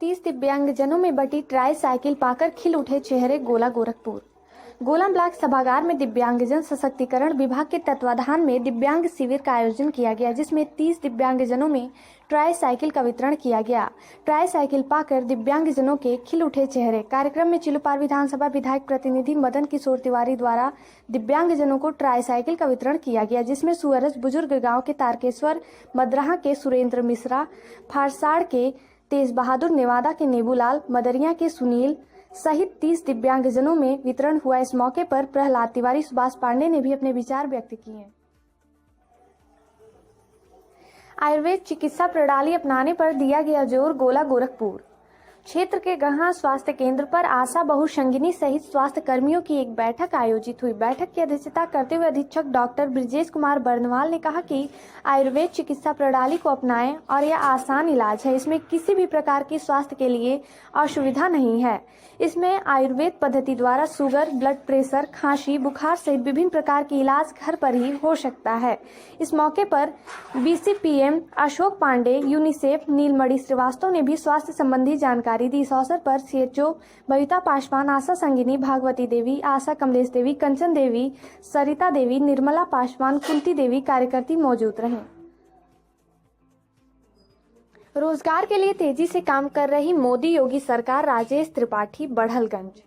30 दिव्यांगजनों में बटी ट्राई साइकिल पाकर खिल उठे चेहरे गोला गोरखपुर। गोला ब्लॉक सभागार में दिव्यांगजन सशक्तिकरण विभाग के तत्वाधान में दिव्यांग शिविर का आयोजन किया गया, जिसमें 30 दिव्यांगजनों में ट्राई साइकिल का वितरण किया गया। ट्राई साइकिल पाकर दिव्यांगजनों के खिल उठे चेहरे। कार्यक्रम में चिलूपार विधानसभा विधायक प्रतिनिधि मदन किशोर तिवारी द्वारा दिव्यांगजनों को ट्राई साइकिल का वितरण किया गया, जिसमें सुअरज बुजुर्ग गाँव के तारकेश्वर, मद्राहा के सुरेंद्र मिश्रा, फारसाड़ के तेज बहादुर, नेवादा के नेबूलाल, मदरिया के सुनील सहित 30 दिव्यांगजनों में वितरण हुआ। इस मौके पर प्रहलाद तिवारी, सुभाष पांडे ने भी अपने विचार व्यक्त किए। आयुर्वेद चिकित्सा प्रणाली अपनाने पर दिया गया जोर। गोला गोरखपुर क्षेत्र के गढ़ा स्वास्थ्य केंद्र पर आशा बहुसंगिनी सहित स्वास्थ्य कर्मियों की एक बैठक आयोजित हुई। बैठक की अध्यक्षता करते हुए अधीक्षक डॉक्टर ब्रजेश कुमार बर्नवाल ने कहा कि आयुर्वेद चिकित्सा प्रणाली को अपनाएं और यह आसान इलाज है। इसमें किसी भी प्रकार की स्वास्थ्य के लिए असुविधा नहीं है। इसमें आयुर्वेद पद्धति द्वारा शुगर, ब्लड प्रेशर, खांसी, बुखार सहित विभिन्न प्रकार की इलाज घर पर ही हो सकता है। इस मौके पर BCPM अशोक पांडे, यूनिसेफ नीलमणि श्रीवास्तव ने भी स्वास्थ्य संबंधी जानकारी दी। इस अवसर पर CHO बबीता पासवान, आशा संगिनी, भागवती देवी, आशा कमलेश देवी, कंचन देवी, सरिता देवी, निर्मला पासवान, कुंती देवी कार्यकर्ती मौजूद रहे। रोजगार के लिए तेजी से काम कर रही मोदी योगी सरकार। राजेश त्रिपाठी, बढ़लगंज।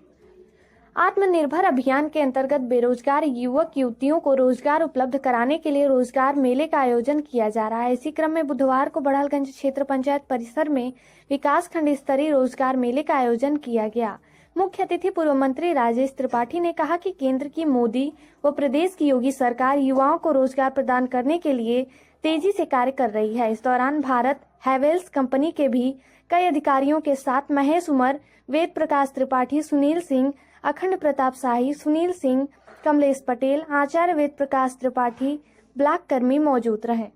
आत्मनिर्भर अभियान के अंतर्गत बेरोजगार युवक युवतियों को रोजगार उपलब्ध कराने के लिए रोजगार मेले का आयोजन किया जा रहा है। इसी क्रम में बुधवार को बढ़लगंज क्षेत्र पंचायत परिसर में विकास खंड स्तरीय रोजगार मेले का आयोजन किया गया। मुख्य अतिथि पूर्व मंत्री राजेश त्रिपाठी ने कहा कि केंद्र की मोदी व प्रदेश की योगी सरकार युवाओं को रोजगार प्रदान करने के लिए तेजी से कार्य कर रही है। इस दौरान भारत हैवेल्स कंपनी के भी कई अधिकारियों के साथ महेश उमर, वेद प्रकाश त्रिपाठी, सुनील सिंह, अखंड प्रताप शाही, सुनील सिंह, कमलेश पटेल, आचार्य वेद प्रकाश त्रिपाठी, ब्लॉक कर्मी मौजूद रहे।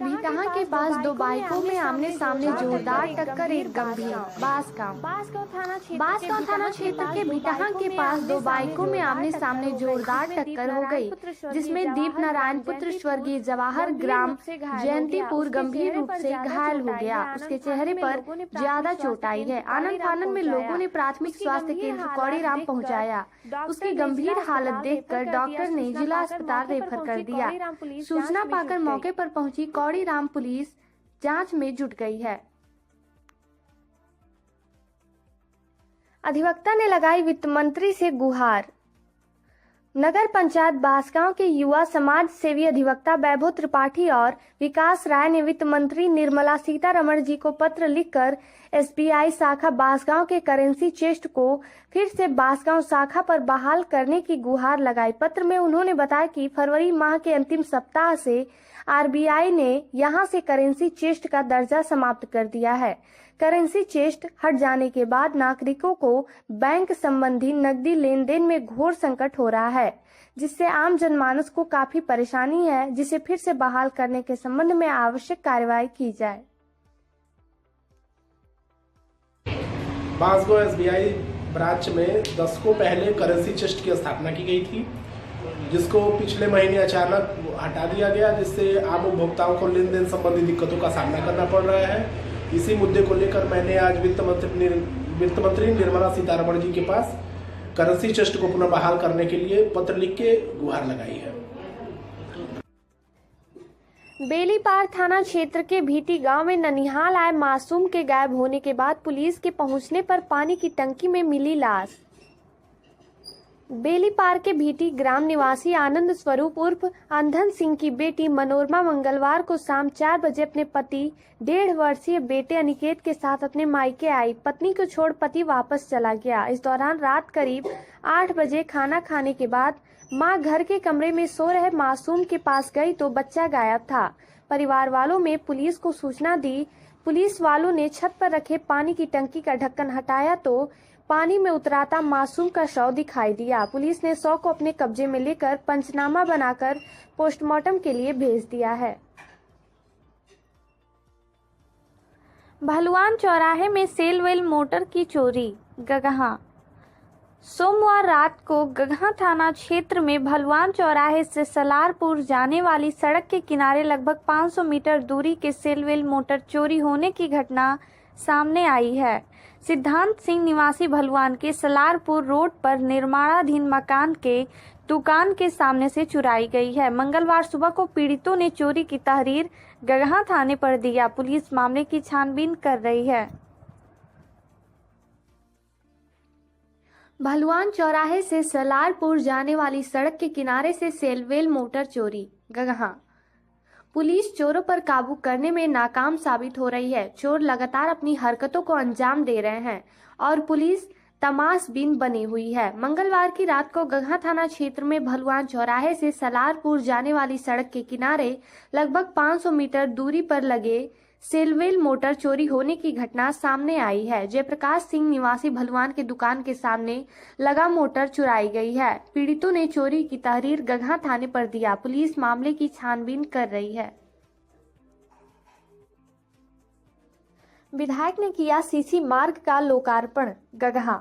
बीटाहा के पास दो बाइकों में आमने सामने जोरदार टक्कर, एक गंभीर। बांसगांव थाना क्षेत्र के बीटाहा के पास दो बाइकों में आमने सामने जोरदार टक्कर हो गई, जिसमें दीप नारायण पुत्र स्वर्गीय जवाहर ग्राम जयंतीपुर गंभीर रूप से घायल हो गया। उसके चेहरे पर ज्यादा चोट आई है। आनंद फानन में लोगों ने प्राथमिक स्वास्थ्य केंद्र कौड़ीराम पहुंचाया। उसकी गंभीर हालत देखकर डॉक्टर ने जिला अस्पताल रेफर कर दिया। सूचना पाकर मौके पर पहुंची कौड़ीराम पुलिस जांच में जुट गई है। अधिवक्ता ने लगाई वित्त मंत्री से गुहार। नगर पंचायत बांसगांव के युवा समाज सेवी अधिवक्ता वैभव त्रिपाठी और विकास राय ने वित्त मंत्री निर्मला सीतारमण जी को पत्र लिखकर SBI शाखा बांसगांव के करेंसी चेस्ट को फिर से बांसगांव शाखा पर बहाल करने की गुहार लगाई। पत्र में उन्होंने बताया कि फरवरी माह के अंतिम सप्ताह से RBI ने यहां से करेंसी चेस्ट का दर्जा समाप्त कर दिया है। करेंसी चेस्ट हट जाने के बाद नागरिकों को बैंक संबंधी नकदी लेन देन में घोर संकट हो रहा है, जिससे आम जनमानस को काफी परेशानी है, जिसे फिर से बहाल करने के संबंध में आवश्यक कार्रवाई की जाए। बांसगांव SBI ब्रांच में दशकों पहले करेंसी चेस्ट की स्थापना की गई थी, जिसको पिछले महीने अचानक हटा दिया गया, जिससे आम उपभोक्ताओं को लेन देन संबंधी दिक्कतों का सामना करना पड़ रहा है। इसी मुद्दे को लेकर मैंने आज वित्त मंत्री निर्मला सीतारमण जी के पास करेंसी चेस्ट को पुनः बहाल करने के लिए पत्र लिख के गुहार लगाई है। बेलीपार थाना क्षेत्र के भीटी गांव में ननिहाल आए मासूम के गायब होने के बाद पुलिस के पहुंचने पर पानी की टंकी में मिली लाश। बेलीपार के भीटी ग्राम निवासी आनंद स्वरूप उर्फ अंधन सिंह की बेटी मनोरमा मंगलवार को शाम 4 बजे अपने पति 1.5 वर्षीय बेटे अनिकेत के साथ अपने मायके आई। पत्नी को छोड़ पति वापस चला गया। इस दौरान रात करीब 8 बजे खाना खाने के बाद मां घर के कमरे में सो रहे मासूम के पास गई तो बच्चा गायब था। परिवार वालों ने पुलिस को सूचना दी। पुलिस वालों ने छत पर रखे पानी की टंकी का ढक्कन हटाया तो पानी में उतराता मासूम का शव दिखाई दिया। पुलिस ने शव को अपने कब्जे में लेकर पंचनामा बनाकर पोस्टमार्टम के लिए भेज दिया है। भलुआन चौराहे में सेल व्हील मोटर की चोरी। गगहा। सोमवार रात को गगहा थाना क्षेत्र में भलवान चौराहे से सलारपुर जाने वाली सड़क के किनारे लगभग 500 मीटर दूरी के सेलवेल मोटर चोरी होने की घटना सामने आई है। सिद्धांत सिंह निवासी भलवान के सलारपुर रोड पर निर्माणाधीन मकान के दुकान के सामने से चुराई गई है। मंगलवार सुबह को पीड़ितों ने चोरी की तहरीर गगहा थाने पर दिया। पुलिस मामले की छानबीन कर रही है। भलवान चौराहे से सलारपुर जाने वाली सड़क के किनारे से सेलवेल मोटर चोरी गगहा। पुलिस चोरों पर काबू करने में नाकाम साबित हो रही है। चोर लगातार अपनी हरकतों को अंजाम दे रहे हैं और पुलिस तमाशबीन बनी हुई है। मंगलवार की रात को गगहा थाना क्षेत्र में भलवान चौराहे से सलारपुर जाने वाली सड़क के किनारे लगभग 500 मीटर दूरी पर लगे सेलवेल मोटर चोरी होने की घटना सामने आई है। जयप्रकाश सिंह निवासी भलवान के दुकान के सामने लगा मोटर चुराई गई है। पीड़ितों ने चोरी की तहरीर गगहा थाने पर दिया। पुलिस मामले की छानबीन कर रही है। विधायक ने किया सीसी मार्ग का लोकार्पण गगहा।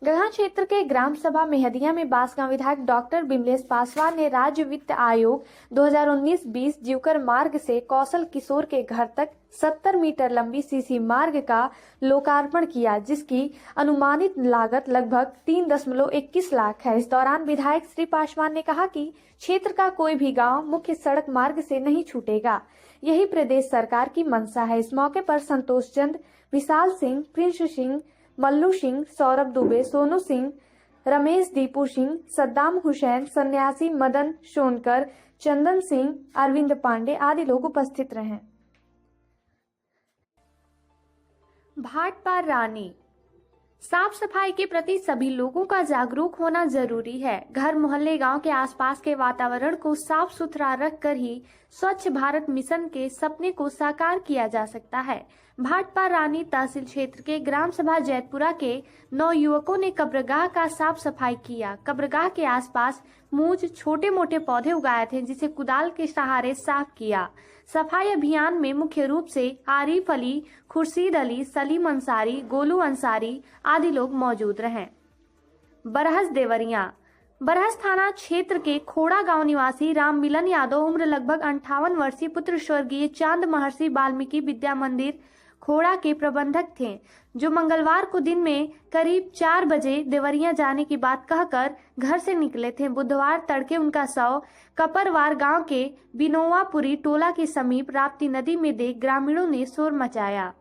गगहा क्षेत्र के ग्राम सभा मेहदिया में बांसगांव विधायक डॉक्टर बिमलेश पासवान ने राज्य वित्त आयोग 2019-20 जीवकर मार्ग से कौशल किशोर के घर तक 70 मीटर लंबी सीसी मार्ग का लोकार्पण किया, जिसकी अनुमानित लागत लगभग 3.21 लाख है। इस दौरान विधायक श्री पासवान ने कहा कि क्षेत्र का कोई भी गांव मुख्य सड़क मार्ग से नहीं छूटेगा, यही प्रदेश सरकार की मंशा है। इस मौके पर संतोष चंद, विशाल सिंह, प्रिंस सिंह, मल्लू सिंह, सौरभ दुबे, सोनू सिंह, रमेश दीपू सिंह, सद्दाम हुसैन, सन्यासी मदन सोनकर, चंदन सिंह, अरविंद पांडे आदि लोग उपस्थित रहे। भाटपा रानी। साफ सफाई के प्रति सभी लोगों का जागरूक होना जरूरी है। घर मोहल्ले गांव के आसपास के वातावरण को साफ सुथरा रखकर ही स्वच्छ भारत मिशन के सपने को साकार किया जा सकता है। भाटपा रानी तहसील क्षेत्र के ग्राम सभा जैतपुरा के 9 युवकों ने कब्रगाह का साफ सफाई किया। कब्रगाह के आसपास मूंज छोटे मोटे पौधे उगाए थे, जिसे कुदाल के सहारे साफ किया। सफाई अभियान में मुख्य रूप से आरिफ अली, खुर्शीद अली, सलीम अंसारी, गोलू अंसारी आदि लोग मौजूद रहे। बरहस देवरिया। बरहस थाना क्षेत्र के खोड़ा गांव निवासी राम मिलन यादव उम्र लगभग 58 वर्षीय पुत्र स्वर्गीय चांद महर्षि वाल्मीकि विद्या मंदिर खोड़ा के प्रबंधक थे, जो मंगलवार को दिन में करीब 4 बजे देवरिया जाने की बात कहकर घर से निकले थे। बुधवार तड़के उनका शव कपरवार गांव के बिनोवापुरी टोला के समीप राप्ती नदी में देख ग्रामीणों ने शोर मचाया।